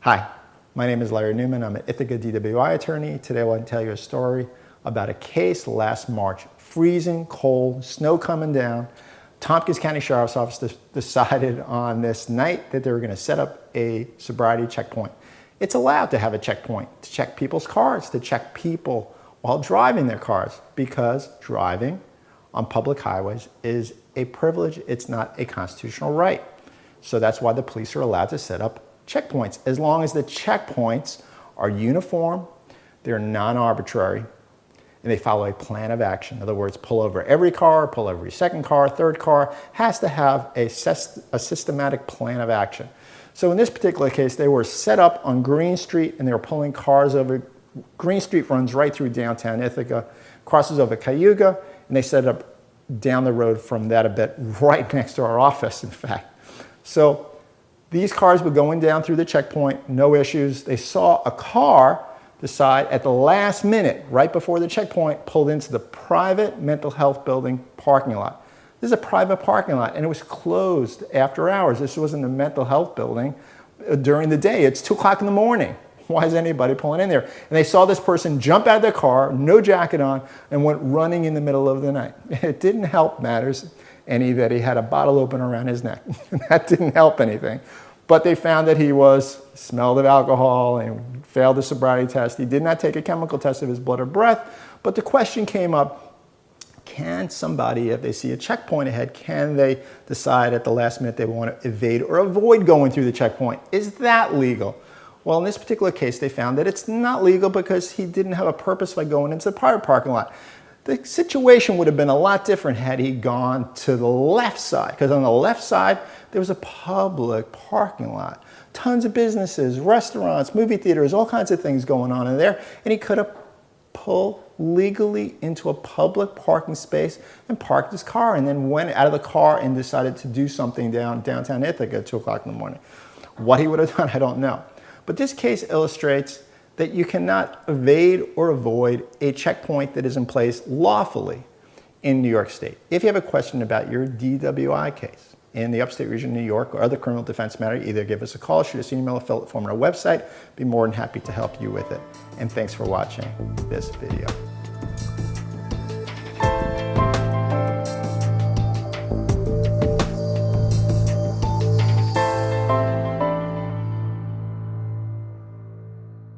Hi, my name is Larry Newman. I'm an Ithaca DWI attorney. Today I want to tell you a story about a case last March. Freezing cold, snow coming down. Tompkins County Sheriff's Office decided on this night that they were going to set up a sobriety checkpoint. It's allowed to have a checkpoint to check people's cars, to check people while driving their cars, because driving on public highways is a privilege. It's not a constitutional right. So that's why the police are allowed to set up checkpoints, as long as the checkpoints are uniform, they're non-arbitrary, and they follow a plan of action. In other words, pull over every car, pull over every second car, third car, has to have a systematic plan of action. So in this particular case, they were set up on Green Street and they were pulling cars over. Green Street runs right through downtown Ithaca, crosses over Cayuga, and they set it up down the road from that a bit, right next to our office, in fact. So these cars were going down through the checkpoint, no issues. They saw a car decide at the last minute, right before the checkpoint, pulled into the private mental health building parking lot. This is a private parking lot, and it was closed after hours. This wasn't a mental health building during the day. It's 2 o'clock in the morning. Why is anybody pulling in there? And they saw this person jump out of their car, no jacket on, and went running in the middle of the night. It didn't help matters any that he had a bottle open around his neck. That didn't help anything. But they found that he smelled of alcohol and failed the sobriety test. He did not take a chemical test of his blood or breath. But the question came up, can somebody, if they see a checkpoint ahead, can they decide at the last minute they want to evade or avoid going through the checkpoint? Is that legal? Well, in this particular case, they found that it's not legal because he didn't have a purpose by going into the private parking lot. The situation would have been a lot different had he gone to the left side, because on the left side, there was a public parking lot. Tons of businesses, restaurants, movie theaters, all kinds of things going on in there. And he could have pulled legally into a public parking space and parked his car, and then went out of the car and decided to do something downtown Ithaca at 2 o'clock in the morning. What he would have done, I don't know. But this case illustrates that you cannot evade or avoid a checkpoint that is in place lawfully in New York State. If you have a question about your DWI case in the upstate region of New York or other criminal defense matter, either give us a call, shoot us an email, or fill out the form on our website. Be more than happy to help you with it. And thanks for watching this video.